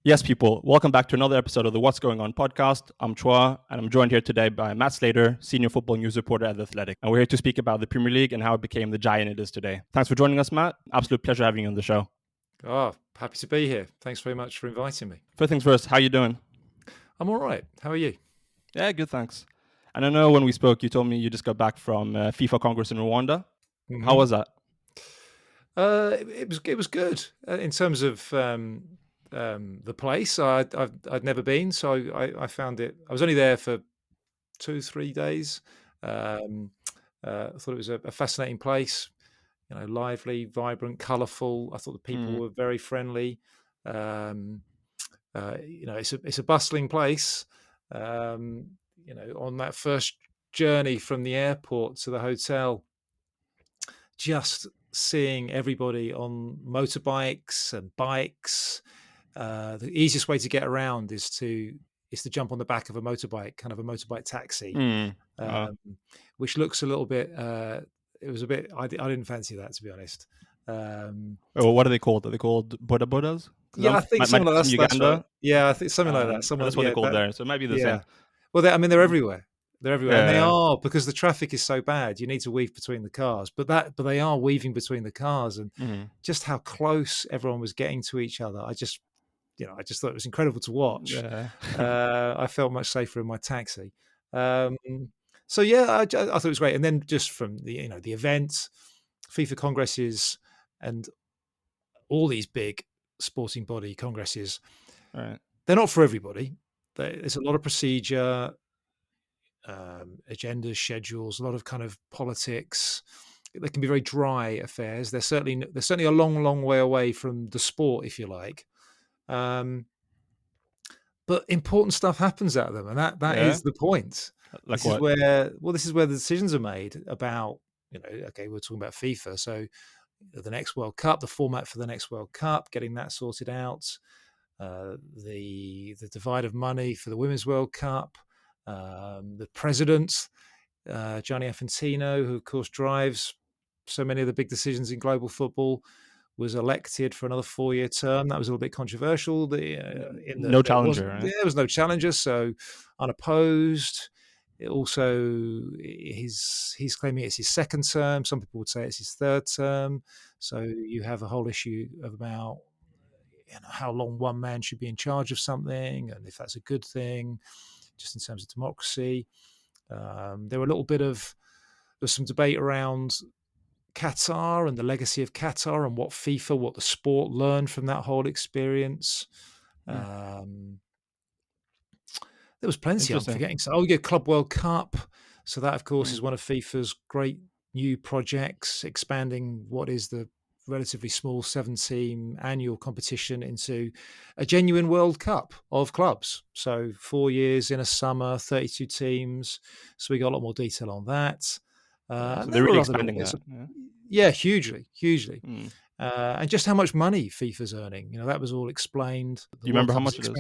Yes, people, welcome back to another episode of the What's Going On podcast. I'm Chua, and I'm joined here today by Matt Slater, senior football news reporter at The Athletic. And we're here to speak about the Premier League and how it became the giant it is today. Thanks for joining us, Matt. Absolute pleasure having you on the show. Oh, happy to be here. Thanks very much for inviting me. First things first, how you doing? I'm all right. How are you? Yeah, good, thanks. And I know when we spoke, you told me you just got back from FIFA Congress in Rwanda. How was that? It was good in terms of the place. I'd never been, so I found it. I was only there for 2-3 days. I thought it was a fascinating place. Lively, vibrant, colourful. I thought the people were very friendly. It's a bustling place. On that first journey from the airport to the hotel, just seeing everybody on motorbikes and bikes. The easiest way to get around is to jump on the back of a motorbike, kind of a motorbike taxi, which looks a little bit. It was a bit. I didn't fancy that, to be honest. What are they called? Are they called Boda Bodas? Yeah, I think something like that. That's right. Yeah, I think something like that. That's what they're called there, so it might be the same. Well, they're everywhere. They're everywhere, and they Yeah. are, because the traffic is so bad. You need to weave between the cars, but they are weaving between the cars, and just how close everyone was getting to each other. I just thought it was incredible to watch. Yeah. I felt much safer in my taxi. So yeah, I thought it was great. And then just from the event, FIFA congresses, and all these big sporting body congresses, Right. they're not for everybody. There's a lot of procedure, agendas, schedules, a lot of kind of politics. They can be very dry affairs. They're certainly a long, long way away from the sport, if you like. But important stuff happens out of them, and that is the point. Like This what? is where the decisions are made about, okay, we're talking about FIFA, so the next World Cup, the format for the next World Cup, getting that sorted out, the divide of money for the Women's World Cup, the president, Gianni Infantino, who of course drives so many of the big decisions in global football, was elected for another 4-year term. That was a little bit controversial. No challenger, right? There was no challenger, so unopposed. He's claiming it's his second term. Some people would say it's his third term. So you have a whole issue about how long one man should be in charge of something, and if that's a good thing, just in terms of democracy. There was some debate around Qatar and the legacy of Qatar and what the sport learned from that whole experience. There was plenty. I'm forgetting. So, Club World Cup. So that, of course, is one of FIFA's great new projects, expanding what is the relatively small 7-team annual competition into a genuine World Cup of clubs. So 4 years in a summer, 32 teams. So we got a lot more detail on that. So they're really expanding that. Yeah, hugely. And just how much money FIFA's earning. That was all explained. Do you remember how much it is?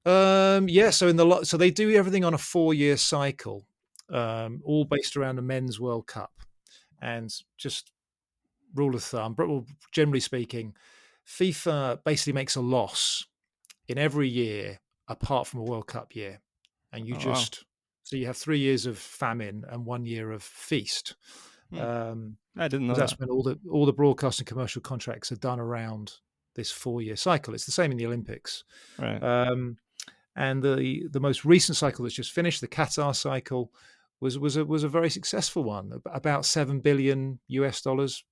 So they do everything on a 4-year cycle, all based around the Men's World Cup. And just rule of thumb, generally speaking, FIFA basically makes a loss in every year apart from a World Cup year. And so you have 3 years of famine and 1 year of feast. I didn't know that's when all the broadcast and commercial contracts are done around this 4-year cycle. It's the same in the Olympics. Right. And the most recent cycle that's just finished, the Qatar cycle, was a very successful one, about $7 billion US. Perhaps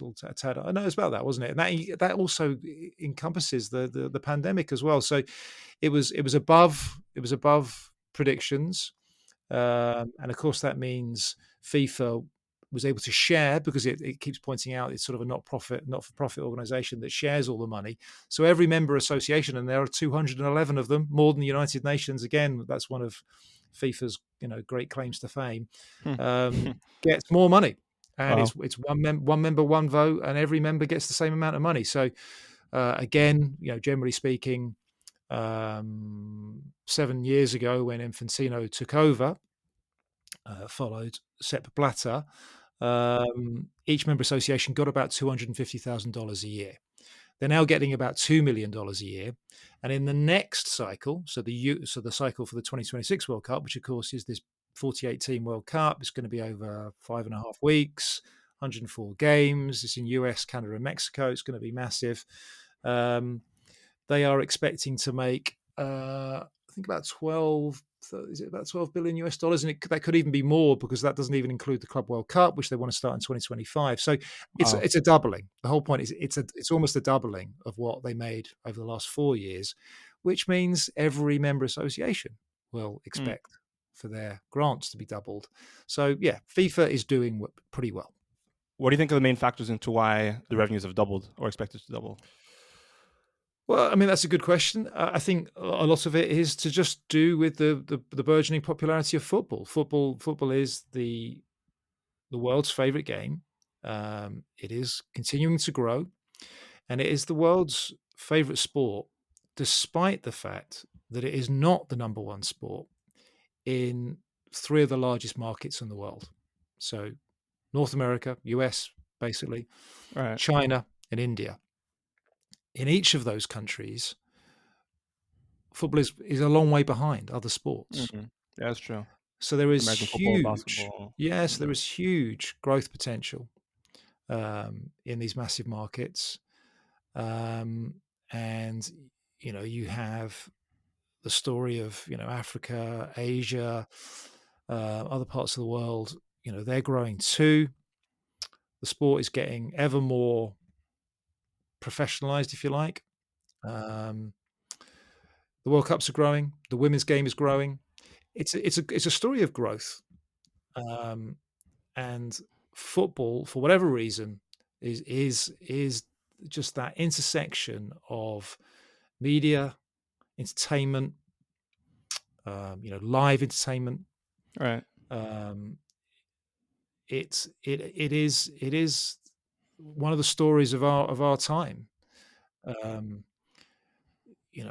a little tad. I know it's about that, wasn't it? And that also encompasses the pandemic as well. So it was above predictions, and of course that means FIFA was able to share, because it keeps pointing out it's sort of a not-for-profit organization that shares all the money. So every member association, and there are 211 of them, more than the United Nations. Again, that's one of FIFA's great claims to fame. Gets more money, and it's one member, one vote, and every member gets the same amount of money. So again, generally speaking, 7 years ago when Infantino took over, followed Sepp Blatter, each member association got about $250,000 a year. They're now getting about $2 million a year. And in the next cycle, so the cycle for the 2026 World Cup, which of course is this 48 team World Cup, it's going to be over 5.5 weeks, 104 games. It's in US, Canada, and Mexico. It's going to be massive. They are expecting to make, I think, about 12. Is it about 12 billion US dollars? And that could even be more, because that doesn't even include the Club World Cup, which they want to start in 2025. So it's Wow. a doubling. The whole point is it's almost a doubling of what they made over the last 4 years, which means every member association will Mm. expect for their grants to be doubled. So yeah, FIFA is doing pretty well. What do you think are the main factors into why the revenues have doubled or expected to double? Well, I mean, that's a good question. I think a lot of it is to just do with the burgeoning popularity of football. Football is the world's favorite game. It is continuing to grow, and it is the world's favorite sport, despite the fact that it is not the number one sport in three of the largest markets in the world. So North America, US, basically, Right. China, and India. In each of those countries, football is a long way behind other sports. Yeah, that's true. So there is American football, huge, basketball. yes, Yeah. there is huge growth potential in these massive markets. And, you have the story of, Africa, Asia, other parts of the world, they're growing too. The sport is getting ever more professionalized, if you like. Um, the World Cups are growing. The women's game is growing. It's a story of growth. Um, and football, for whatever reason, is just that intersection of media, entertainment, live entertainment. Right. Um, it is one of the stories of our time. Um,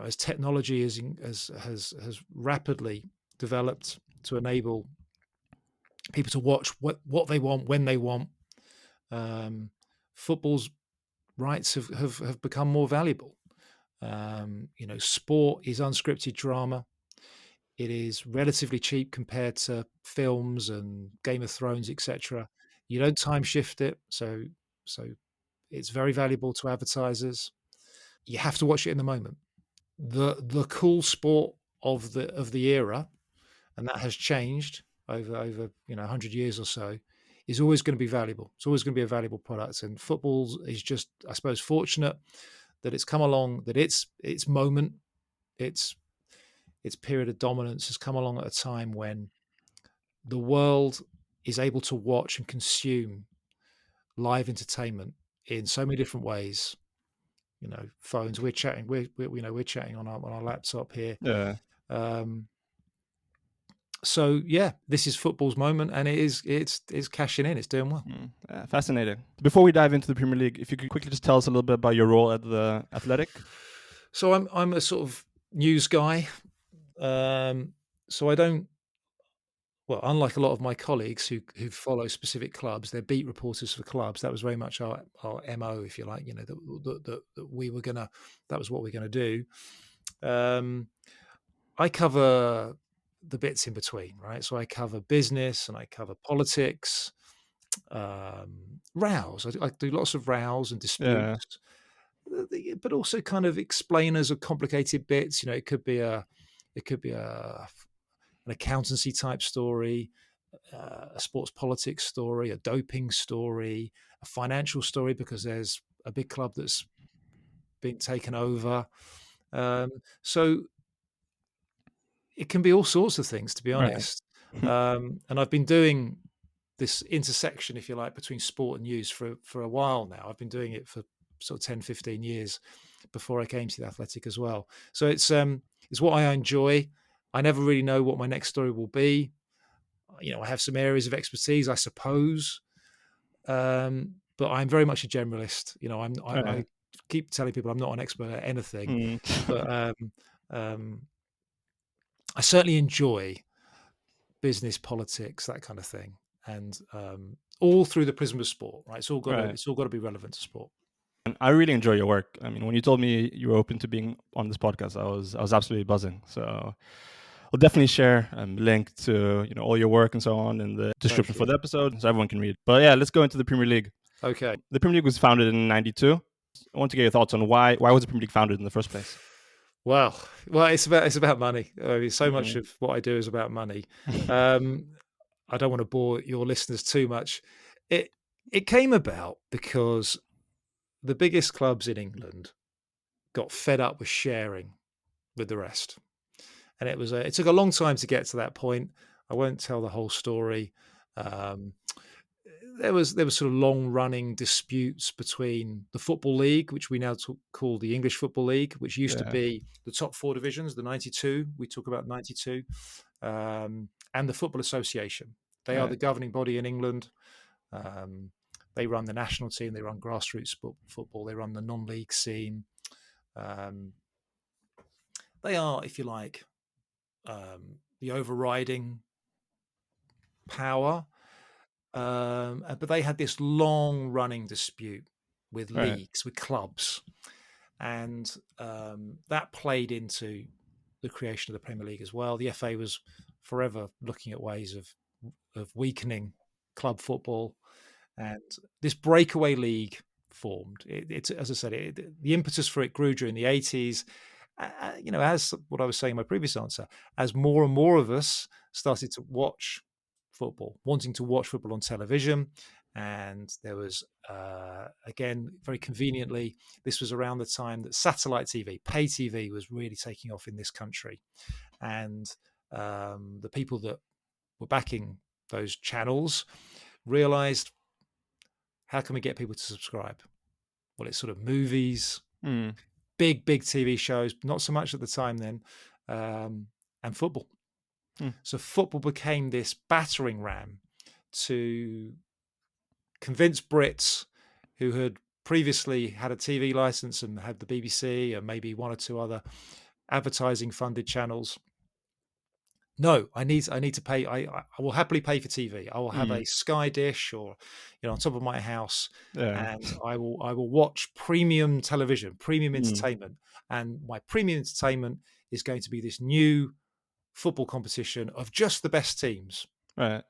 as technology has rapidly developed to enable people to watch what they want when they want. Football's rights have become more valuable. Sport is unscripted drama. It is relatively cheap compared to films and Game of Thrones, etc. You don't time shift it, so it's very valuable to advertisers. You have to watch it in the moment. The cool sport of the era, and that has changed over 100 years or so, is always going to be valuable. It's always going to be a valuable product, and football is just, I suppose, fortunate that it's come along, that its moment, its period of dominance has come along at a time when the world is able to watch and consume live entertainment in so many different ways. Phones. We're chatting. We're chatting on our laptop here. Yeah. So yeah, this is football's moment, and it's cashing in. It's doing well. Yeah, fascinating. Before we dive into the Premier League, if you could quickly just tell us a little bit about your role at the Athletic. So I'm a sort of news guy. So I don't. Well, unlike a lot of my colleagues who follow specific clubs, they're beat reporters for clubs. That was very much our MO, if you like. That we were gonna. That was what we're gonna do. I cover the bits in between, right? So I cover business and I cover politics, rows. I do lots of rows and Yeah. disputes, but also kind of explainers of complicated bits. It could be an accountancy type story, a sports politics story, a doping story, a financial story because there's a big club that's been taken over. So it can be all sorts of things, to be Right. honest. And I've been doing this intersection, if you like, between sport and news for a while now. I've been doing it for sort of 10, 15 years before I came to the Athletic as well. So it's what I enjoy. I never really know what my next story will be. I have some areas of expertise, I suppose, but I'm very much a generalist. I Right. keep telling people I'm not an expert at anything, Mm. but I certainly enjoy business, politics, that kind of thing, and all through the prism of sport. Right, it's all got Right. to be relevant to sport. And I really enjoy your work. I mean, when you told me you were open to being on this podcast, I was absolutely buzzing. So I'll definitely share a link to all your work and so on in the description for the episode, so everyone can read. But yeah, let's go into the Premier League. Okay. The Premier League was founded in '92. I want to get your thoughts on why was the Premier League founded in the first place? Well, it's about money. I mean, so much of what I do is about money. I don't want to bore your listeners too much. It came about because the biggest clubs in England got fed up with sharing with the rest, and it took a long time to get to that point. I won't tell the whole story. There was sort of long running disputes between the Football League, which we now call the English Football League, which used to be the top four divisions, the 92. We talk about 92, and the Football Association. They are the governing body in England. They run the national team. They run grassroots football. They run the non-league scene. They are, if you like, the overriding power. But they had this long-running dispute with leagues, with clubs, and that played into the creation of the Premier League as well. The FA was forever looking at ways of weakening club football, and this breakaway league formed. It's, as I said, the impetus for it grew during the 80s. As what I was saying in my previous answer, as more and more of us started to watch football, wanting to watch football on television. And there was, again, very conveniently, this was around the time that satellite TV, pay TV, was really taking off in this country. And the people that were backing those channels realized, how can we get people to subscribe? Well, it's sort of movies, big TV shows, not so much at the time then, and football. So football became this battering ram to convince Brits who had previously had a TV license and had the BBC and maybe one or two other advertising funded channels. No, I need to pay. I will happily pay for TV. I will have a Sky dish or on top of my house, and I will watch premium television, premium entertainment, and my premium entertainment is going to be this new football competition of just the best teams, right?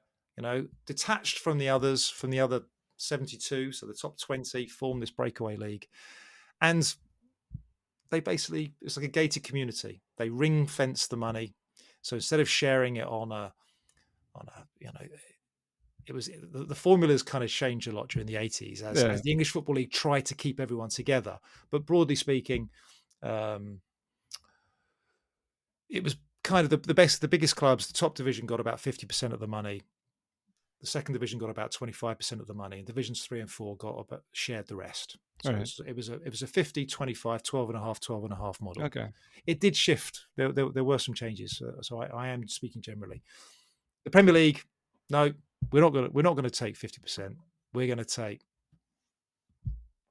Detached from the others, from the other 72, so the top 20 form this breakaway league, and they basically, it's like a gated community. They ring fence the money, so instead of sharing it on a it was the formulas kind of changed a lot during the 80s as the English Football League tried to keep everyone together, but broadly speaking, it was kind of the biggest clubs. The top division got about 50% of the money. The second division got about 25% of the money, and divisions 3 and 4 shared the rest. So it was a 50, 25, 12 and a half, 12 and a half model. Okay. It did shift. There were some changes. So I am speaking generally. The Premier League, no, we're not going to take 50%. We're going to take,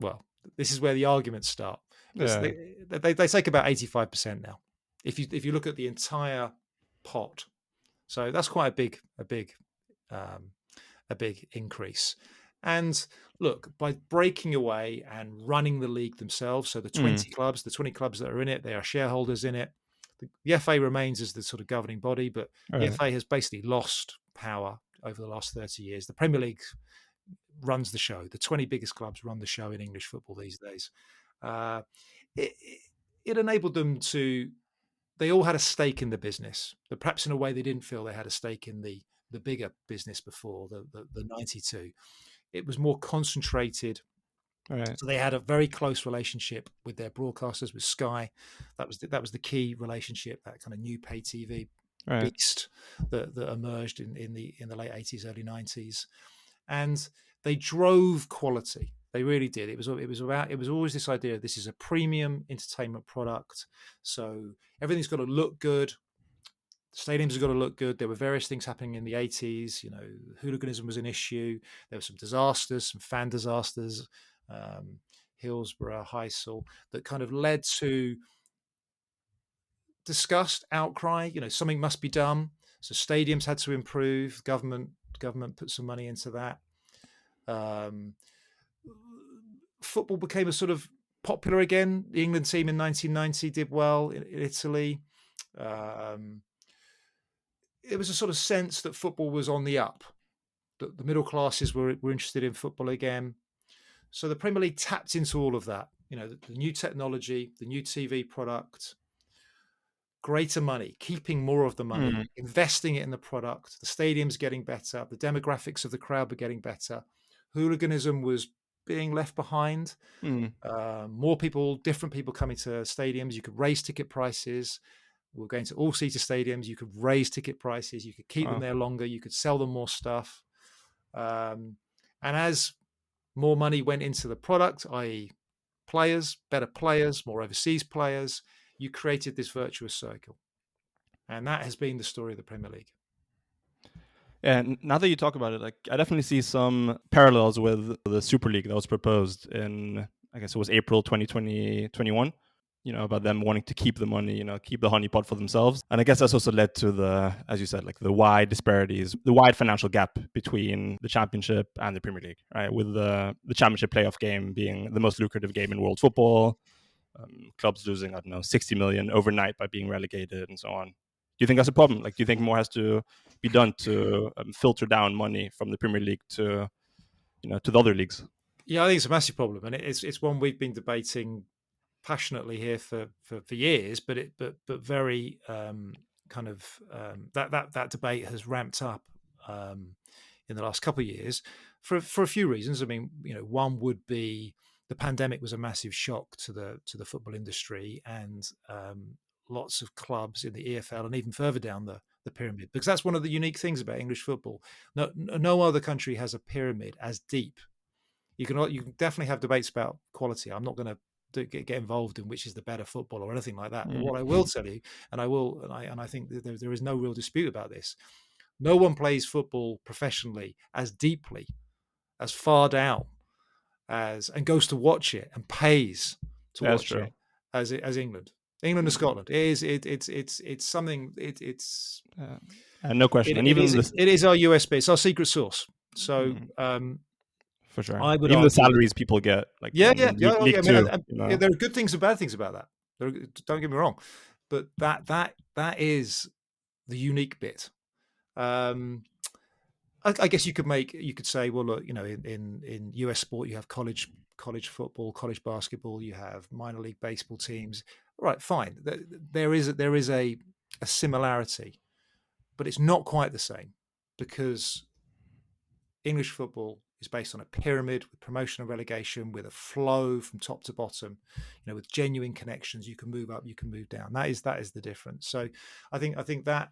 well, this is where the arguments start. They take about 85% now. If you look at the entire pot, so that's quite a big increase. And look, by breaking away and running the league themselves, so the 20 clubs that are in it, they are shareholders in it. The FA remains as the sort of governing body, but the FA has basically lost power over the last 30 years. The Premier League runs the show. The 20 biggest clubs run the show in English football these days. It enabled them to. They all had a stake in the business, but perhaps in a way they didn't feel they had a stake in the bigger business before the 92. It was more concentrated. So they had a very close relationship with their broadcasters, with Sky. That was the key relationship, that kind of new pay TV beast that emerged in the late 80s, early 90s. And they drove quality. They really did. It was always this idea, this is a premium entertainment product. So everything's got to look good. Stadiums have got to look good. There were various things happening in the 80s. Hooliganism was an issue. There were some disasters, some fan disasters, Hillsborough, Heysel, that kind of led to disgust, outcry. Something must be done. So stadiums had to improve. Government put some money into that. football became a sort of popular again. The England team in 1990 did well in Italy. It was a sort of sense that football was on the up, that the middle classes were interested in football again. So the Premier League tapped into all of that. The new technology, the new TV product, greater money, keeping more of the money, investing it in the product, the stadiums getting better, the demographics of the crowd were getting better, hooliganism was being left behind, more people, different people coming to stadiums. You could raise ticket prices. We're going to all-seater stadiums. You could raise ticket prices. You could keep them there longer. You could sell them more stuff. And as more money went into the product, i.e. players, better players, more overseas players, you created this virtuous circle. And that has been the story of the Premier League. And now that you talk about it, like I definitely see some parallels with the Super League that was proposed in, I guess it was April 2021, about them wanting to keep the money, keep the honeypot for themselves. And I guess that's also led to the, as you said, like the wide disparities, the wide financial gap between the Championship and the Premier League, right? With the Championship playoff game being the most lucrative game in world football, clubs losing, 60 million overnight by being relegated and so on. Do you think that's a problem? Like, do you think more has to be done to filter down money from the Premier League to, to the other leagues? Yeah, I think it's a massive problem, and it's one we've been debating passionately here for years. But very that debate has ramped up in the last couple of years for a few reasons. I mean, one would be the pandemic was a massive shock to the football industry, and lots of clubs in the EFL and even further down the pyramid, because that's one of the unique things about English football. No other country has a pyramid as deep. You can definitely have debates about quality. I'm not going to get involved in which is the better football or anything like that. But what I will tell you, and I think that there is no real dispute about this, no one plays football professionally as deeply, as far down and goes to watch it and pays to watch it as England. England and Scotland. It's something. It's no question. And it is our USP. It's our secret sauce. So for sure, I would even argue the salaries people get, like League Two, there are good things and bad things about that. Don't get me wrong, but that is the unique bit. I guess you could say, well, look, in US sport you have college football, college basketball, you have minor league baseball teams. Right, fine. There is a similarity, but it's not quite the same, because English football is based on a pyramid with promotion and relegation, with a flow from top to bottom, with genuine connections. You can move up, you can move down. That is the difference. So I think that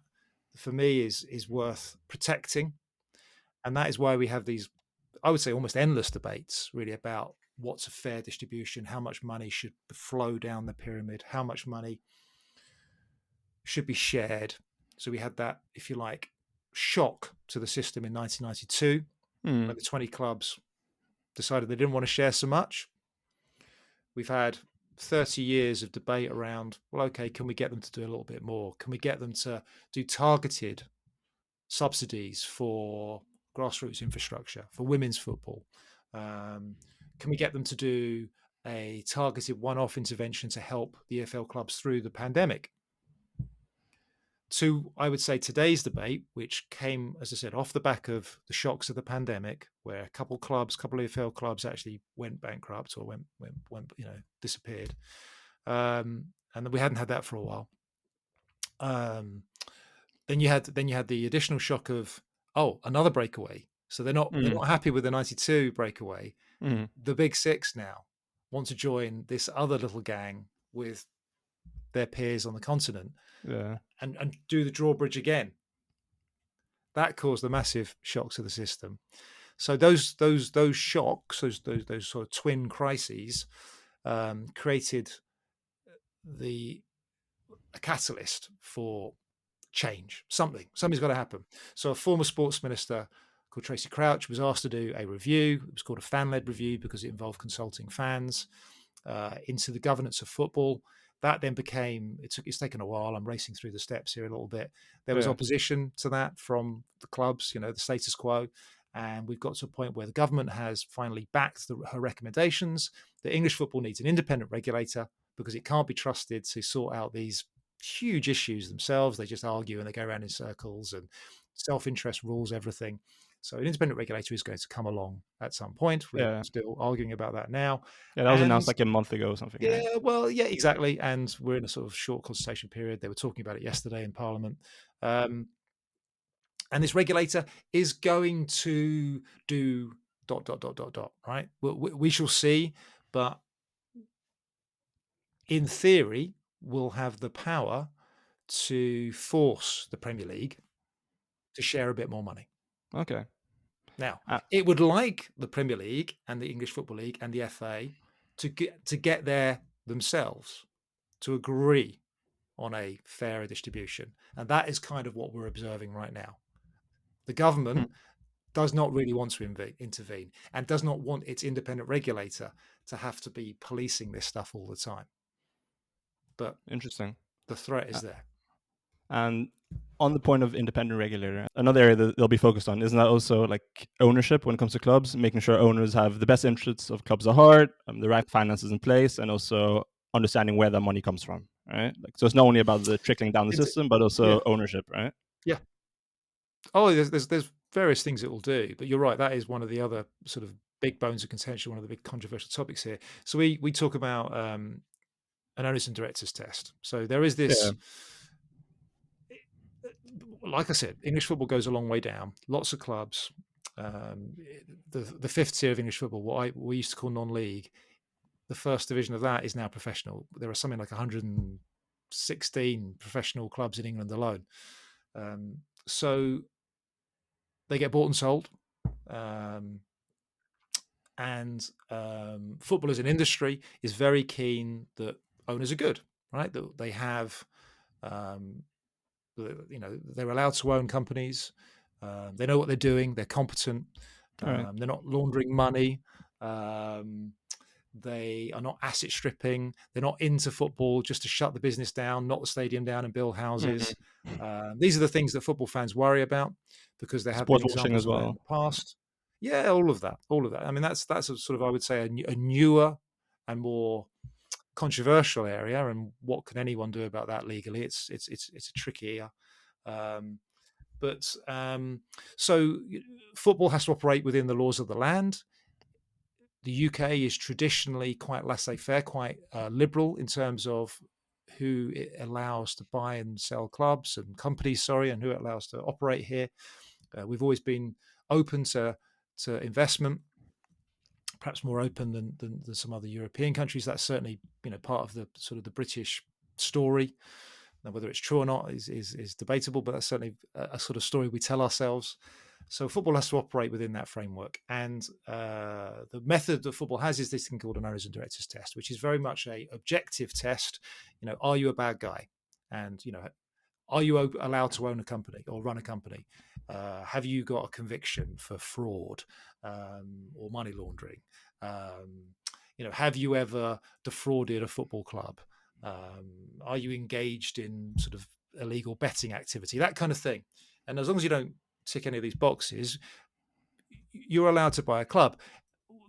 for me is worth protecting. And that is why we have these, I would say, almost endless debates really about what's a fair distribution, how much money should flow down the pyramid, how much money should be shared. So we had that, if you like, shock to the system in 1992, when the 20 clubs decided they didn't want to share so much. We've had 30 years of debate around, well, okay, can we get them to do a little bit more? Can we get them to do targeted subsidies for grassroots infrastructure, for women's football? Can we get them to do a targeted one-off intervention to help the EFL clubs through the pandemic? To, I would say, today's debate, which came, as I said, off the back of the shocks of the pandemic, where a couple of EFL clubs actually went bankrupt or went disappeared, and we hadn't had that for a while. Then you had the additional shock of another breakaway. So they're not happy with the 92 breakaway. The Big Six now want to join this other little gang with their peers on the continent, and do the drawbridge again. That caused the massive shocks to the system. So those shocks, those sort of twin crises, created a catalyst for change. Something's got to happen. So a former sports minister called Tracy Crouch was asked to do a review. It was called a fan-led review because it involved consulting fans into the governance of football. That then became, it's taken a while. I'm racing through the steps here a little bit. There was opposition to that from the clubs, the status quo. And we've got to a point where the government has finally backed her recommendations that English football needs an independent regulator because it can't be trusted to sort out these huge issues themselves. They just argue and they go around in circles, and self-interest rules everything. So an independent regulator is going to come along at some point. We're Yeah. still arguing about that now. Yeah, that was And announced like a month ago or something, right? yeah, well, yeah, exactly. And we're in a sort of short consultation period. They were talking about it yesterday in Parliament. And this regulator is going to do ... right? We shall see. But in theory, we'll have the power to force the Premier League to share a bit more money. Okay. Now, Uh, it would like the Premier League and the English Football League and the FA to get there themselves, to agree on a fairer distribution. And that is kind of what we're observing right now. The government does not really want to intervene and does not want its independent regulator to have to be policing this stuff all the time. But Interesting. the threat is there. And on the point of independent regulator, another area that they'll be focused on, isn't that also like ownership when it comes to clubs, making sure owners have the best interests of clubs at heart, the right finances in place, and also understanding where that money comes from, right? Like, so it's not only about the trickling down the system, but Yeah, also ownership, right? yeah. Oh, there's various things it will do, but you're right. That is one of the other sort of big bones of contention, one of the big controversial topics here. So we talk about an owners and directors test. So there is Yeah. this, like I said, English football goes a long way down. Lots of clubs. The fifth tier of English football, what we used to call non-league, the first division of that is now professional. There are something like 116 professional clubs in England alone. So they get bought and sold. Football as an industry is very keen that owners are good, right? That they have, they're allowed to own companies. They know what they're doing. They're competent. All right. They're not laundering money. They are not asset stripping. They're not into football just to shut the business down, knock the stadium down, and build houses. These are the things that football fans worry about because there have been Sports washing examples as of that in well. the past. Yeah, all of that. I mean, that's a sort of, I would say, a newer and more controversial area. And what can anyone do about that legally? It's a tricky area. So football has to operate within the laws of the land. The UK is traditionally quite laissez-faire, quite liberal in terms of who it allows to buy and sell clubs and companies, and who it allows to operate here. We've always been open to investment, perhaps more open than some other European countries. That's certainly part of the sort of the British story. Now, whether it's true or not is debatable, but that's certainly a sort of story we tell ourselves. So football has to operate within that framework. And the method that football has is this thing called an owners and directors test, which is very much a objective test. Are you a bad guy? And, are you allowed to own a company or run a company? Have you got a conviction for fraud or money laundering? Have you ever defrauded a football club? Are you engaged in sort of illegal betting activity? That kind of thing. And as long as you don't tick any of these boxes, you're allowed to buy a club.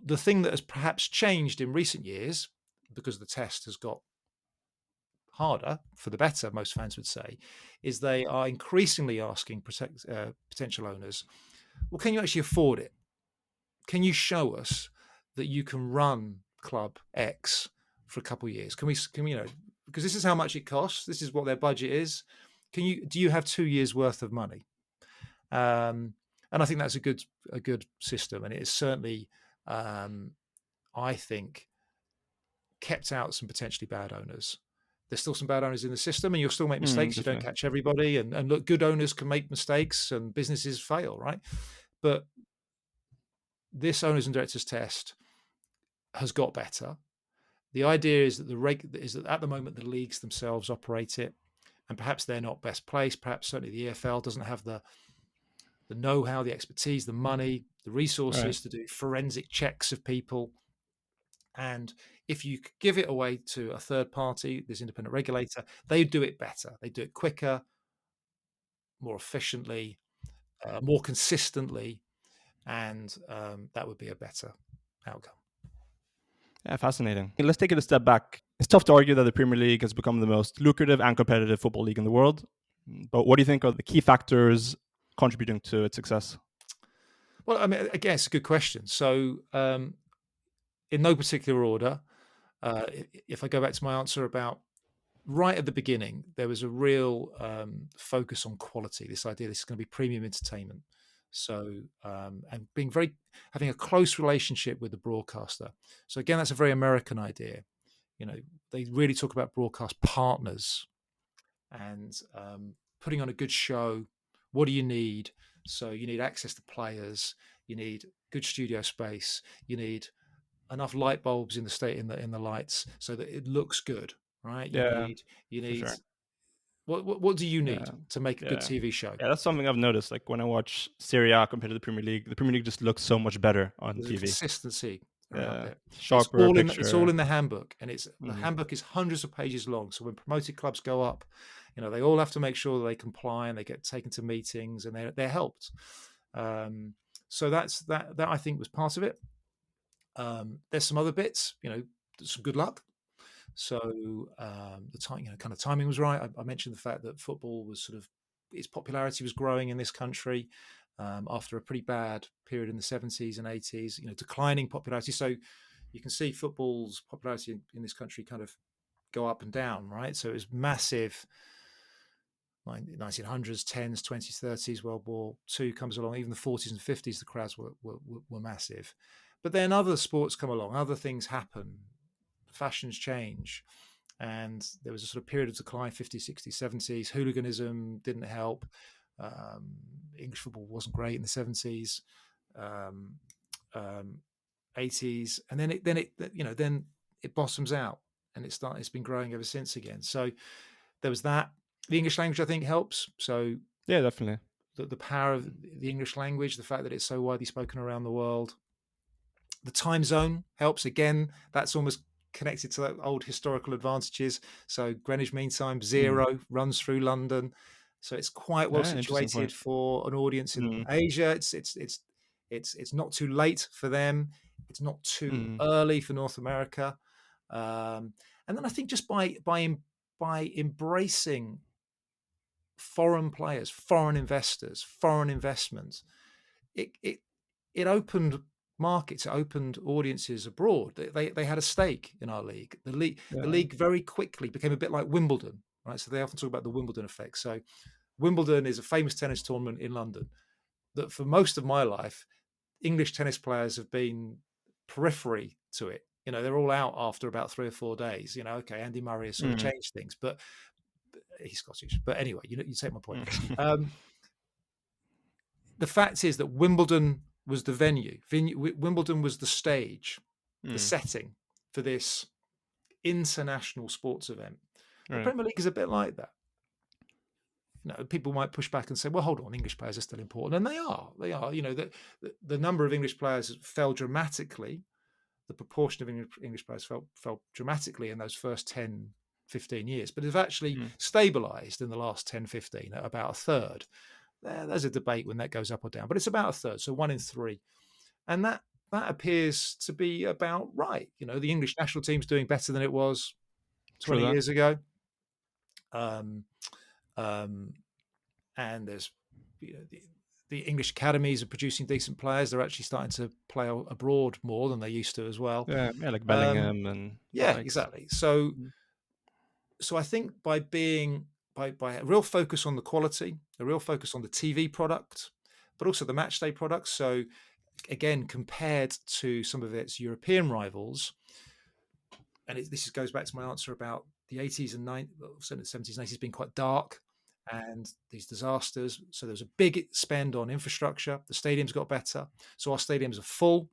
The thing that has perhaps changed in recent years, because the test has got harder for the better, most fans would say, is they are increasingly asking potential owners, well, can you actually afford it? Can you show us that you can run club X for a couple of years? Can we, because this is how much it costs. This is what their budget is. Do you have 2 years worth of money? And I think that's a good system. And it is certainly, I think, kept out some potentially bad owners. There's still some bad owners in the system, and you'll still make mistakes. You don't Definitely. catch everybody. And look, good owners can make mistakes and businesses fail, right? But this owners and directors test has got better. The idea is that at the moment the leagues themselves operate it, and perhaps they're not best placed. Perhaps certainly the EFL doesn't have the know-how, the expertise, the money, the resources to do forensic checks of people. And if you give it away to a third party, this independent regulator, they do it better. They do it quicker, more efficiently, more consistently. and that would be a better outcome. Yeah, fascinating. Let's take it a step back. It's tough to argue that the Premier League has become the most lucrative and competitive football league in the world. But what do you think are the key factors contributing to its success? Well, I mean, again, it's a good question. So, in no particular order, if I go back to my answer about right at the beginning, there was a real focus on quality. This idea this is going to be premium entertainment. So, and having a close relationship with the broadcaster. So again, that's a very American idea. They really talk about broadcast partners and putting on a good show. What do you need? So you need access to players. You need good studio space. You need enough light bulbs in the lights so that it looks good, right? Yeah, You for need sure. what do you Yeah, need to make a good yeah, TV show? yeah. That's something I've noticed. Like when I watch Serie A compared to the Premier League just looks so much better on There's a TV. consistency around Yeah, it. sharper It's all picture. in the handbook, and the Mm. handbook is hundreds of pages long. So when promoted clubs go up, they all have to make sure that they comply and they get taken to meetings and they're helped. So that I think was part of it. There's some other bits, some good luck. So the time, kind of timing was right. I mentioned the fact that football was its popularity was growing in this country after a pretty bad period in the 70s and 80s. Declining popularity. So you can see football's popularity in this country kind of go up and down, right? So it was massive. 1900s, 10s, 20s, 30s, World War II comes along. Even the 40s and 50s, the crowds were massive. But then other sports come along, other things happen, fashions change. And there was a sort of period of decline, 50s, 60s, 70s. Hooliganism didn't help. English football wasn't great in the 70s, 80s, and then it bottoms out, and it's been growing ever since again. So there was that. The English language, I think, helps. So Yeah, definitely. the power of the English language, the fact that it's so widely spoken around the world. The time zone helps. Again, that's almost connected to that old historical advantages. So Greenwich Mean Time 0 runs through London, so it's quite well Yeah, interesting situated point. for an audience in Asia. It's not too late for them. It's not too early for North America. And then I think just by embracing foreign players, foreign investors, foreign investments, it opened markets, it opened audiences abroad. They had a stake in our league. The league very quickly became a bit like Wimbledon, right? So they often talk about the Wimbledon effect. So Wimbledon is a famous tennis tournament in London that for most of my life, English tennis players have been periphery to it. They're all out after about 3 or 4 days. Okay, Andy Murray has sort of changed things, but he's Scottish. But anyway, you take my point. The fact is that Wimbledon was the venue. Wimbledon was the stage, the setting for this international sports event. The Premier League is a bit like that. People might push back and say, "Well, hold on, English players are still important," and they are. They are. The number of English players fell dramatically. The proportion of English players fell dramatically in those first 10, 15 years, but have actually stabilised in the last 10, 15 at about a third. There's a debate when that goes up or down, but it's about a third, so 1 in 3, and that appears to be about right. The English national team's doing better than it was 20 years ago, and there's the English academies are producing decent players. They're actually starting to play abroad more than they used to as well. Yeah, like Bellingham and yeah, likes. exactly. So I think by a real focus on the quality, a real focus on the TV product, but also the match day products. So again, compared to some of its European rivals, and this goes back to my answer about the 80s and 90s, certainly the 70s and 80s being quite dark and these disasters. So there was a big spend on infrastructure. The stadiums got better. So our stadiums are full.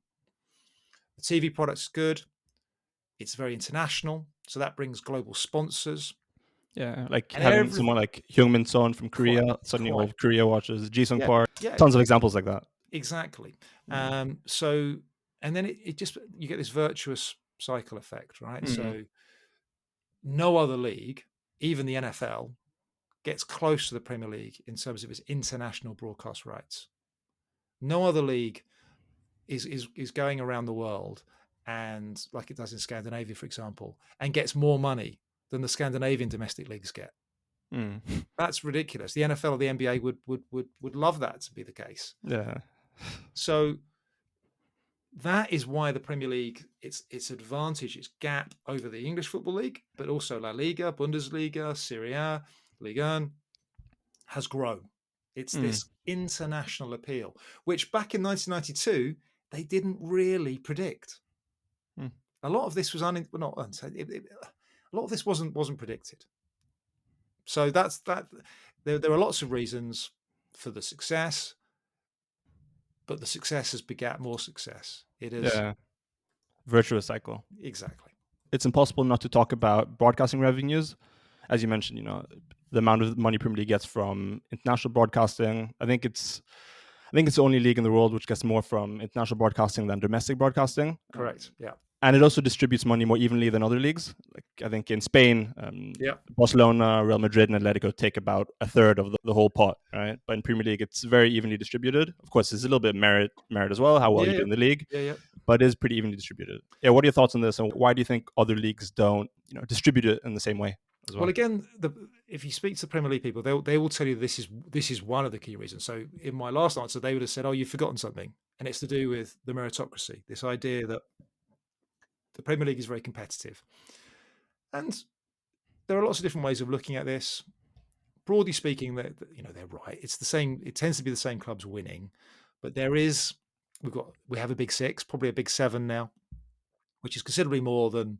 The TV product's good. It's very international. So that brings global sponsors. Yeah, like And having someone like Heung-min Son from Korea, suddenly all of Korea watches. Ji-sung Park, tons of examples like that. Exactly. So, and then it just, you get this virtuous cycle effect, right? So no other league, even the NFL, gets close to the Premier League in terms of its international broadcast rights. No other league is going around the world, and like it does in Scandinavia, for example, and gets more money than the Scandinavian domestic leagues get. Mm. That's ridiculous. The NFL or the NBA would love that to be the case. Yeah. So that is why the Premier League, its advantage, its gap over the English Football League, but also La Liga, Bundesliga, Serie A, Ligue 1, has grown. It's this international appeal, which back in 1992 they didn't really predict. Mm. A lot of this was a lot of this wasn't predicted. So that's that. There are lots of reasons for the success, but the success has begat more success. It is Yeah. Virtuous cycle. exactly. It's impossible not to talk about broadcasting revenues. As you mentioned, the amount of money Premier League gets from international broadcasting. I think it's the only league in the world which gets more from international broadcasting than domestic broadcasting. Correct. Yeah. And it also distributes money more evenly than other leagues. Like I think in Spain, Barcelona, Real Madrid, and Atletico take about a third of the whole pot, right? But in Premier League, it's very evenly distributed. Of course, there's a little bit of merit as well, how well you do in the league. Yeah. But it is pretty evenly distributed. Yeah, what are your thoughts on this, and why do you think other leagues don't, distribute it in the same way as well? Well, again, if you speak to Premier League people, they will tell you this is one of the key reasons. So in my last answer, they would have said, "Oh, you've forgotten something," and it's to do with the meritocracy. This idea that the Premier League is very competitive, and there are lots of different ways of looking at this. Broadly speaking, they're right. It's the same. It tends to be the same clubs winning, but we have a big six, probably a big seven now, which is considerably more than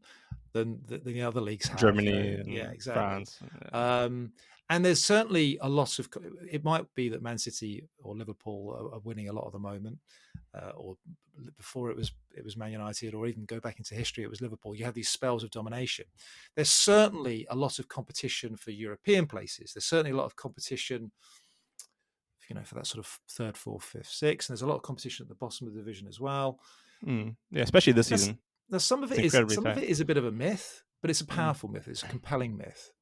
the other leagues have. Germany, yeah, and exactly. France. And there's certainly a lot of. It might be that Man City or Liverpool are winning a lot at the moment, or before it was Man United, or even go back into history, it was Liverpool. You have these spells of domination. There's certainly a lot of competition for European places. There's certainly a lot of competition, for that sort of third, fourth, fifth, sixth. And there's a lot of competition at the bottom of the division as well. Yeah, especially this season. Now, some of it is a bit of a myth, but it's a powerful myth. It's a compelling myth.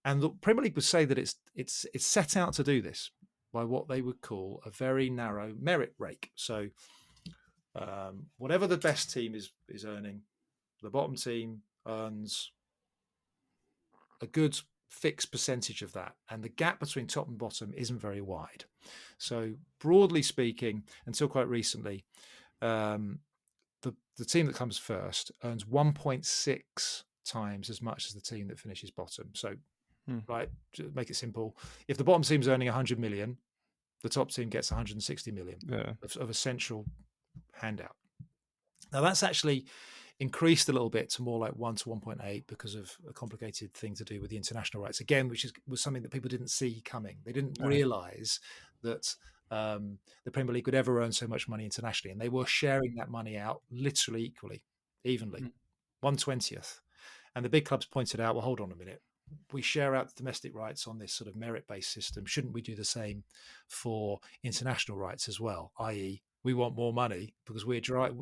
And the Premier League would say that it's set out to do this by what they would call a very narrow merit rake. So whatever the best team is earning, the bottom team earns a good fixed percentage of that, and the gap between top and bottom isn't very wide. So broadly speaking, until quite recently, the team that comes first earns 1.6 times as much as the team that finishes bottom. So, right, to make it simple, if the bottom team's earning 100 million, the top team gets 160 million of a central handout. Now, that's actually increased a little bit to more like 1 to 1.8 because of a complicated thing to do with the international rights, again, which was something that people didn't see coming. They didn't realize that the Premier League would ever earn so much money internationally, and they were sharing that money out literally evenly, 1/20th. And the big clubs pointed out, well, hold on a minute, we share out the domestic rights on this sort of merit-based system. Shouldn't we do the same for international rights as well? I.e., we want more money because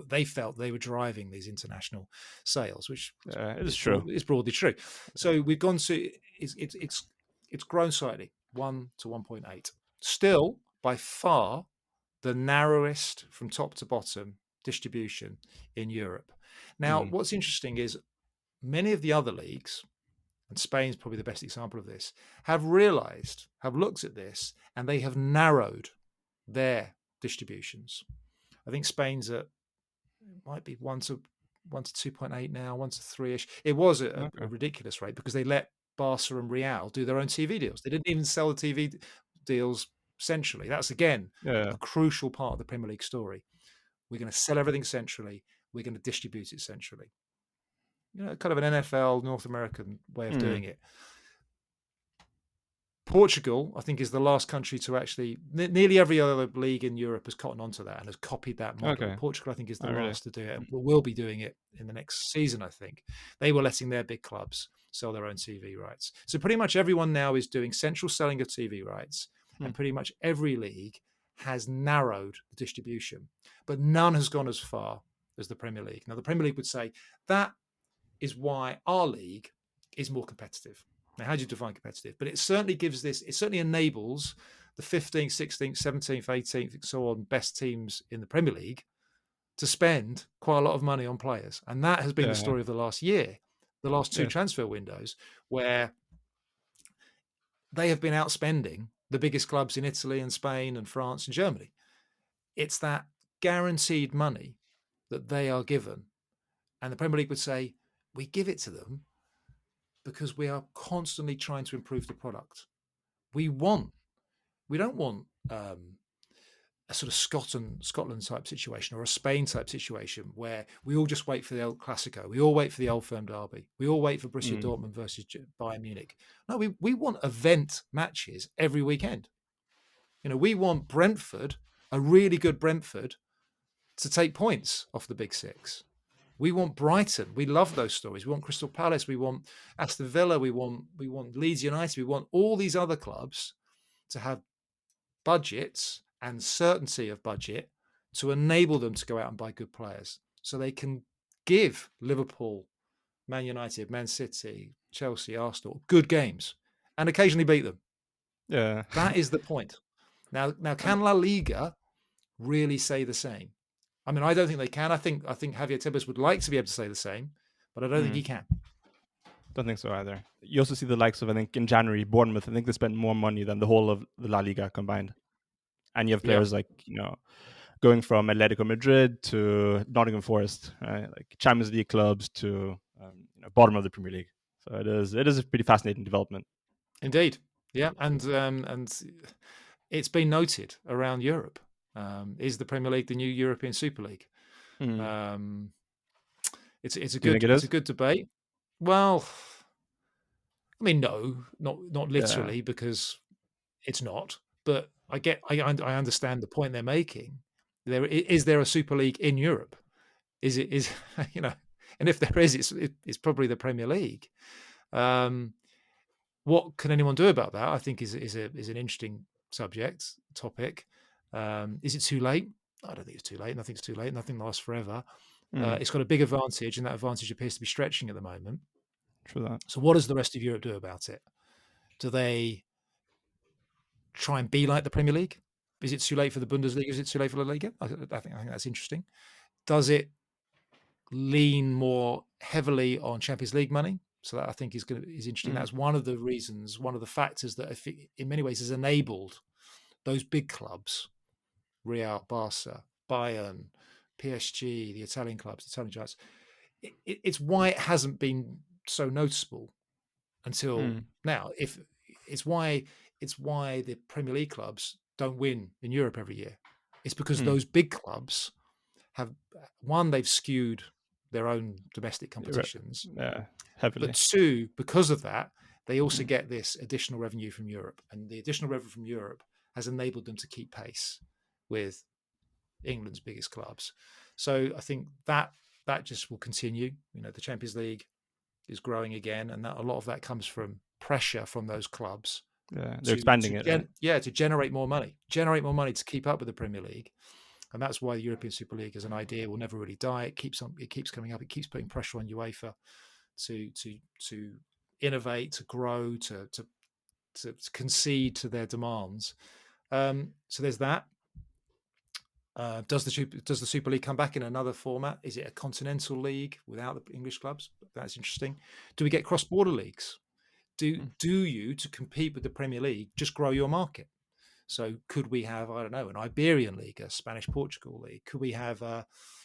they felt they were driving these international sales, which is true. It's broadly true. So we've gone to it's grown slightly, 1 to 1.8. Still, by far, the narrowest from top to bottom distribution in Europe. Now, what's interesting is many of the other leagues, and Spain's probably the best example of this, have looked at this, and they have narrowed their distributions. I think Spain's might be 1 to 2.8 now, 1 to 3-ish. It was a ridiculous rate because they let Barca and Real do their own TV deals. They didn't even sell the TV deals centrally. That's, again, a crucial part of the Premier League story. We're going to sell everything centrally. We're going to distribute it centrally. Kind of an NFL, North American way of doing it. Portugal, I think, is the last country to actually. Nearly every other league in Europe has cottoned onto that and has copied that model. Portugal, I think, is the last to do it, and will be doing it in the next season. I think they were letting their big clubs sell their own TV rights. So pretty much everyone now is doing central selling of TV rights, and pretty much every league has narrowed the distribution, but none has gone as far as the Premier League. Now, the Premier League would say that is why our league is more competitive. Now, how do you define competitive? But it certainly enables the 15th, 16th, 17th, 18th, and so on best teams in the Premier League to spend quite a lot of money on players. And that has been the Yeah. story of the last year, the last two Yes. transfer windows, where they have been outspending the biggest clubs in Italy and Spain and France and Germany. It's that guaranteed money that they are given. And the Premier League would say, we give it to them because we are constantly trying to improve the product. We don't want a sort of Scotland type situation or a Spain type situation where we all just wait for the El Clasico. We all wait for the Old Firm derby. We all wait for Borussia Dortmund versus Bayern Munich. No, we want event matches every weekend. We want Brentford, a really good Brentford, to take points off the Big Six. We want Brighton. We love those stories. We want Crystal Palace. We want Aston Villa. We want Leeds United. We want all these other clubs to have budgets and certainty of budget to enable them to go out and buy good players so they can give Liverpool, Man United, Man City, Chelsea, Arsenal good games and occasionally beat them. Yeah. That is the point. Now can La Liga really say the same? I mean, I don't think they can. I think Javier Tebas would like to be able to say the same, but I don't think he can. Don't think so either. You also see the likes of, I think, in January, Bournemouth. I think they spent more money than the whole of the La Liga combined. And you have players like, going from Atletico Madrid to Nottingham Forest, right? Like Champions League clubs to bottom of the Premier League. So it is a pretty fascinating development. Indeed, yeah, and it's been noted around Europe. Is the Premier League the new European Super League? It's a good debate. Well, I mean, no, not literally, because it's not. But I understand the point they're making. Is there a Super League in Europe? Is and if there is, it's probably the Premier League. What can anyone do about that? I think is an interesting topic. Is it too late? I don't think it's too late. Nothing's too late. Nothing lasts forever. It's got a big advantage, and that advantage appears to be stretching at the moment. True that. So what does the rest of Europe do about it? Do they try and be like the Premier League? Is it too late for the Bundesliga? Is it too late for La Liga? I think that's interesting. Does it lean more heavily on Champions League money? So that I think is interesting. That's one of the reasons, one of the factors that in many ways has enabled those big clubs, Real, Barca, Bayern, PSG, the Italian clubs, the Italian giants. It's why it hasn't been so noticeable until now. If it's why the Premier League clubs don't win in Europe every year. It's because those big clubs have, one, they've skewed their own domestic competitions. Yeah, heavily. But two, because of that, they also get this additional revenue from Europe. And the additional revenue from Europe has enabled them to keep pace with England's biggest clubs. So I think that just will continue. The Champions League is growing again, and that a lot of that comes from pressure from those clubs. Yeah, they're expanding it. Right? To generate more money to keep up with the Premier League. And that's why the European Super League as an idea will never really die. It keeps coming up. It keeps putting pressure on UEFA to innovate, to grow, to concede to their demands. So there's that. Does the Super League come back in another format? Is it a continental league without the English clubs? That's interesting. Do we get cross-border leagues? Do you, to compete with the Premier League, just grow your market? So could we have, I don't know, an Iberian league, a Spanish-Portugal league? Could we have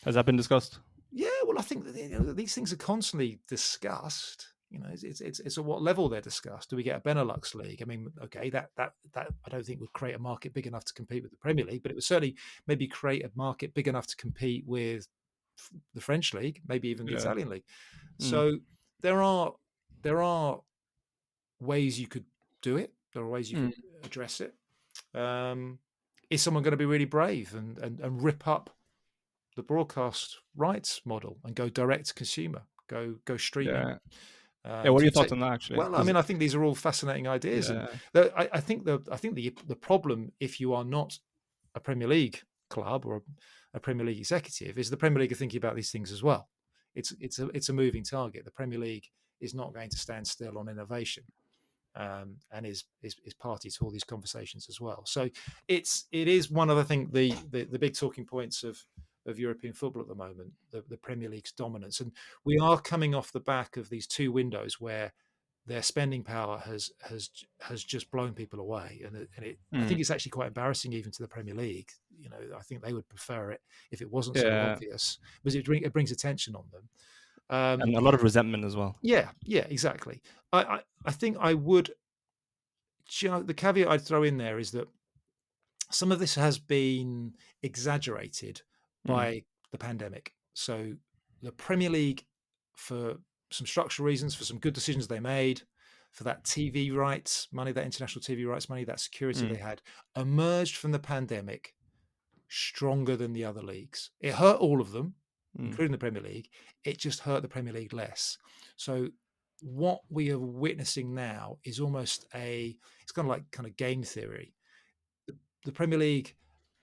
Has that been discussed? Yeah, well, I think that, these things are constantly discussed. It's at what level they're discussed. Do we get a Benelux league? I mean, okay, that I don't think would create a market big enough to compete with the Premier League, but it would certainly maybe create a market big enough to compete with the French league, maybe even the Italian league. So there are ways you could do it. There are ways you could address it. Is someone going to be really brave and rip up the broadcast rights model and go direct to consumer, go streaming? What are your thoughts on that, actually? Well, I mean, I think these are all fascinating ideas, and I think the problem, if you are not a Premier League club or a Premier League executive, is the Premier League are thinking about these things as well. It's a moving target. The Premier League is not going to stand still on innovation. and is party to all these conversations as well. So it is one of, I think, the big talking points of European football at the moment, the Premier League's dominance. And we are coming off the back of these two windows where their spending power has just blown people away, and I think it's actually quite embarrassing even to the Premier League. I think they would prefer it if it wasn't so Yeah, obvious, because it brings attention on them. and a lot of resentment as well. Yeah, exactly. I think I would. The caveat I'd throw in there is that some of this has been exaggerated Mm, by the pandemic. So the Premier League, for some structural reasons, for some good decisions they made, for that TV rights money, that international TV rights money, that security they mm, had, emerged from the pandemic stronger than the other leagues. It hurt all of them, mm, including the Premier League. It just hurt the Premier League less. So what we are witnessing now is almost it's kind of like game theory. The Premier League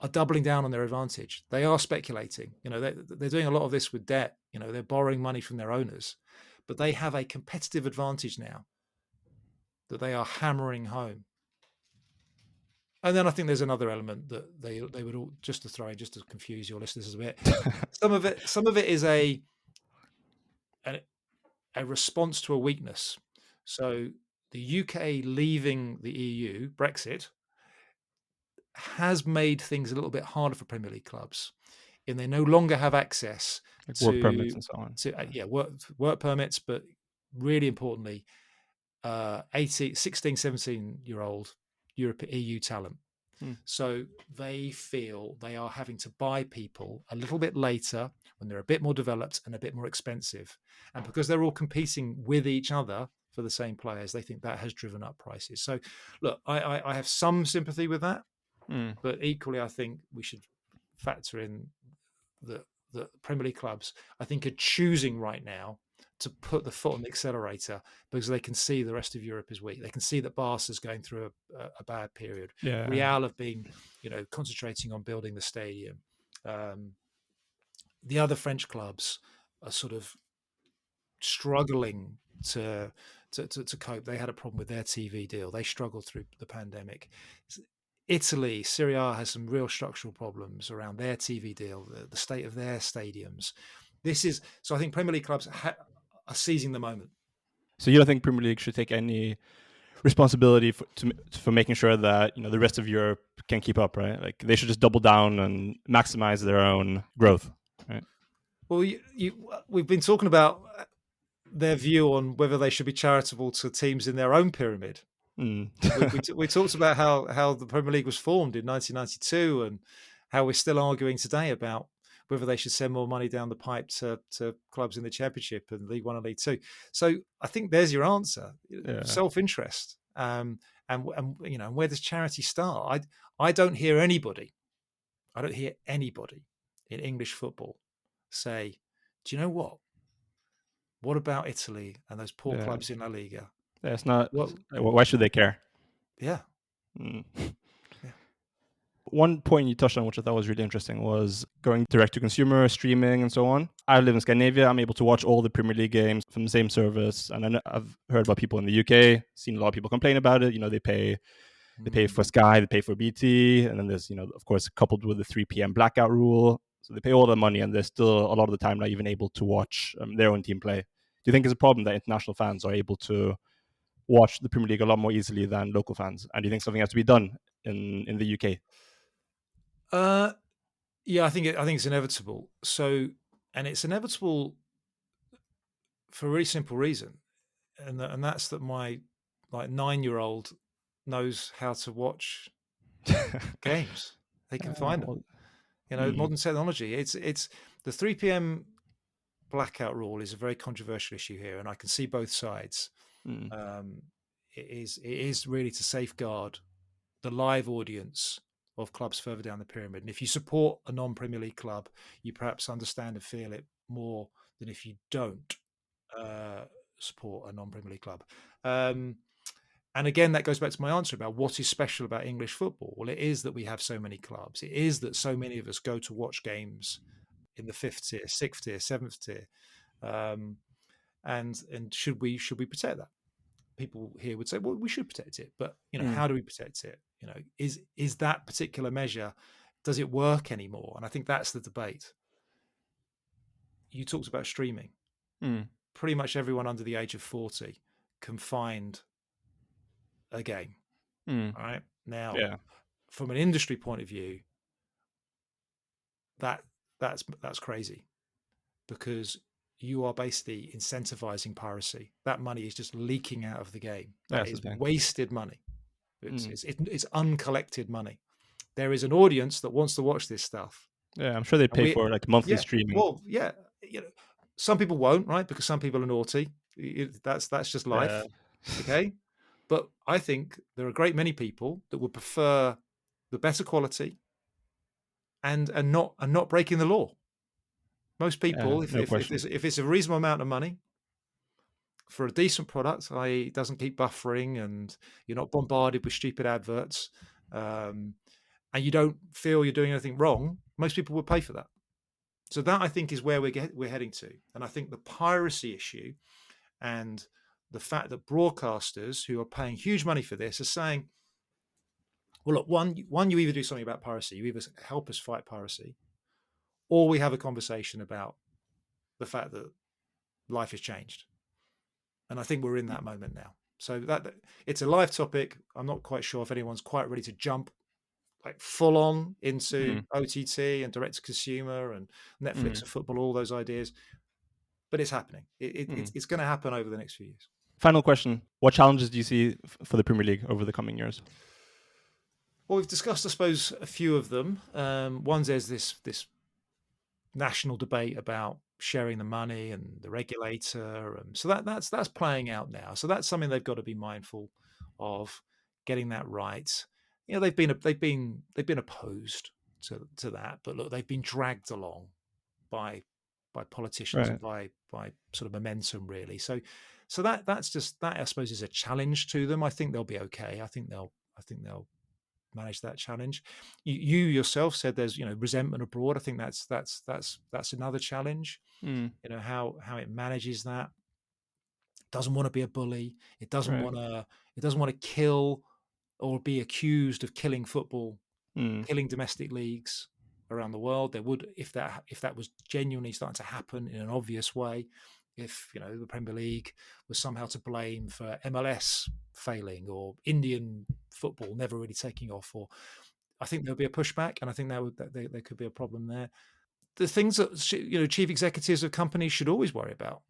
are doubling down on their advantage. They are speculating. They're doing a lot of this with debt. They're borrowing money from their owners, but they have a competitive advantage now that they are hammering home. And then I think there's another element that they would all, just to throw in, just to confuse your listeners a bit. Some of it is a response to a weakness. So the UK leaving the EU, Brexit, has made things a little bit harder for Premier League clubs, and they no longer have access like work permits to and so on. work permits, but really importantly, 18, 16, 17-year-old EU talent. Mm, So they feel they are having to buy people a little bit later when they're a bit more developed and a bit more expensive. And because they're all competing with each other for the same players, they think that has driven up prices. So look, I have some sympathy with that, mm. but equally, I think we should factor in that the Premier League clubs, I think, are choosing right now to put the foot on the accelerator because they can see the rest of Europe is weak. They can see that Barca's going through a bad period. Yeah, Real have been, concentrating on building the stadium. The other French clubs are sort of struggling to cope. They had a problem with their TV deal. They struggled through the pandemic. Italy, Serie A has some real structural problems around their TV deal, the state of their stadiums. So I think Premier League clubs are seizing the moment. So you don't think Premier League should take any responsibility for making sure that the rest of Europe can keep up, right? Like they should just double down and maximize their own growth, right? Well, we've been talking about their view on whether they should be charitable to teams in their own pyramid. Mm. we talked about how the Premier League was formed in 1992 and how we're still arguing today about whether they should send more money down the pipe to clubs in the Championship and League One and League Two. So I think there's your answer: Yeah. self-interest. And where does charity start? I don't hear anybody in English football say, "Do you know what? What about Italy and those poor Yeah. clubs in La Liga? Yeah, it's not. What?" Why should they care? Yeah. Mm. Yeah. One point you touched on, which I thought was really interesting, was going direct to consumer, streaming, and so on. I live in Scandinavia. I'm able to watch all the Premier League games from the same service, and I've heard about people in the UK. Seen a lot of people complain about it. They pay for Sky, they pay for BT, and then there's of course, coupled with the 3 p.m. blackout rule. So they pay all the money, and they're still a lot of the time not even able to watch their own team play. Do you think it's a problem that international fans are able to watch the Premier League a lot more easily than local fans? And do you think something has to be done in the UK? Yeah, I think it's inevitable. So, and it's inevitable for a really simple reason, and that's that my 9-year-old knows how to watch games. They can find them. Modern technology. It's the 3 p.m. blackout rule is a very controversial issue here, and I can see both sides. It is really to safeguard the live audience of clubs further down the pyramid. And if you support a non-Premier League club, you perhaps understand and feel it more than if you don't support a non-Premier League club. And again, that goes back to my answer about what is special about English football. Well, it is that we have so many clubs. It is that so many of us go to watch games in the 5th tier, 6th tier, 7th tier. And should we protect that? people here would say, well, we should protect it, but Mm. how do we protect it? Is that particular measure, does it work anymore? And I think that's the debate. You talked about streaming. Mm. Pretty much everyone under the age of 40 can find a game. Mm. All right. Now, Yeah. from an industry point of view, that's crazy, because you are basically incentivizing piracy. That money is just leaking out of the game. That That's the is thing. wasted money. Mm. It's uncollected money. There is an audience that wants to watch this stuff, Yeah, I'm sure they and pay for like monthly yeah, streaming. well, yeah, some people won't, right? Because some people are naughty. That's just Yeah. life, okay? But I think there are a great many people that would prefer the better quality and not breaking the law. Most Yeah, people, if no if if question. it's, if it's a reasonable amount of money for a decent product, i.e., it doesn't keep buffering and you're not bombarded with stupid adverts, um, and you don't feel you're doing anything wrong, most people would pay for that. So that, I think, is where we're heading to. And I think the piracy issue and the fact that broadcasters who are paying huge money for this are saying, well, look, one, you either do something about piracy, you either help us fight piracy, or we have a conversation about the fact that life has changed. And I think we're in that moment now. So that it's a live topic. I'm not quite sure if anyone's quite ready to jump like full on into Mm. OTT and direct to consumer and Netflix Mm. and football, all those ideas. But it's happening. Mm. It's going to happen over the next few years. Final question: what challenges do you see for the Premier League over the coming years? Well, we've discussed, I suppose, a few of them. One, there's this national debate about sharing the money and the regulator, and so that's playing out now. So that's something they've got to be mindful of, getting that right. They've been opposed to that, but look, they've been dragged along by politicians and Right. by sort of momentum, really. So that's just that, I suppose, is a challenge to them. I think they'll be okay. I think they'll manage that challenge. You yourself said there's resentment abroad. I think that's another challenge. Mm. How it manages that. Doesn't want to be a bully. Right. It doesn't want to kill or be accused of killing football, Mm. killing domestic leagues around the world. There would, if that was genuinely starting to happen in an obvious way, if the Premier League was somehow to blame for MLS failing or Indian football never really taking off, or I think there'll be a pushback, and I think there could be a problem there. The things that chief executives of companies should always worry about: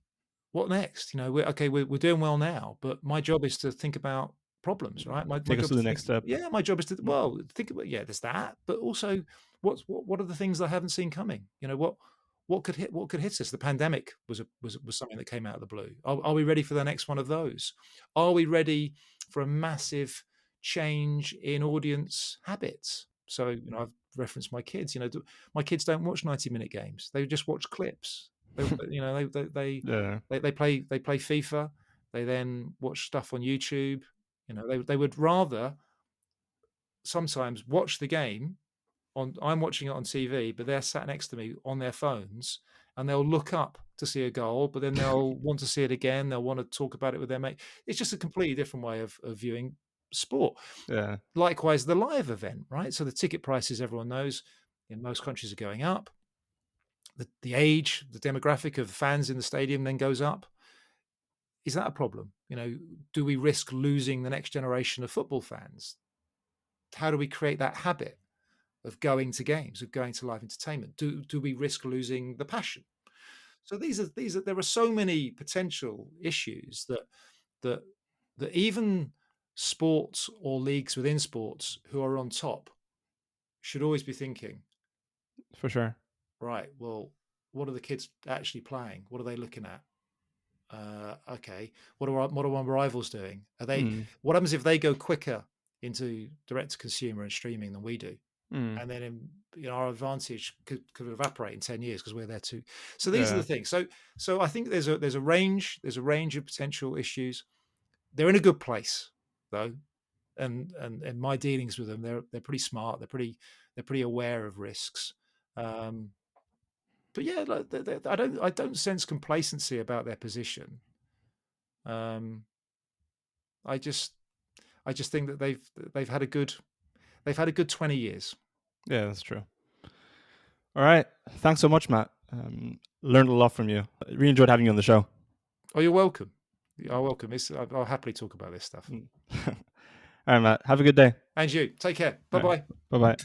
what next? We're doing well now, but my job is to think about problems, right? My Take us job to is the to think, next step. yeah, my job is to, Mm. well, think about, yeah, there's that, but also what are the things I haven't seen coming? What could hit us? The pandemic was something that came out of the blue. Are we ready for the next one of those? Are we ready for a massive change in audience habits? So, I've referenced my kids. My kids don't watch 90-minute games. They just watch clips. They, you know, Yeah. they play FIFA. They then watch stuff on YouTube. They would rather sometimes watch the game on. I'm watching it on TV, but they're sat next to me on their phones, and they'll look up to see a goal, but then they'll want to see it again. They'll want to talk about it with their mate. It's just a completely different way of viewing sport. Yeah. Likewise, the live event, right? So the ticket prices, everyone knows, in most countries are going up. The age, the demographic of fans in the stadium then goes up. Is that a problem? Do we risk losing the next generation of football fans? How do we create that habit of going to games, of going to live entertainment? Do we risk losing the passion? So these are there are so many potential issues that that even sports or leagues within sports who are on top should always be thinking, For sure. right, well, what are the kids actually playing? What are they looking at? Okay, what are my rivals doing? Mm. What happens if they go quicker into direct to consumer and streaming than we do? Mm. And then our advantage could evaporate in 10 years because we're there too. So these are the Yeah. things. So I think there's a range of potential issues. They're in a good place though, and my dealings with them, they're pretty smart. They're pretty aware of risks. Um, but yeah, like, I don't sense complacency about their position. Um, I just think that they've had a good 20 years. Yeah, that's true. All right. Thanks so much, Matt. Learned a lot from you. I really enjoyed having you on the show. Oh, you're welcome. You're welcome. I'll happily talk about this stuff. All right, Matt. Have a good day. And you. Take care. Bye-bye. Bye-bye.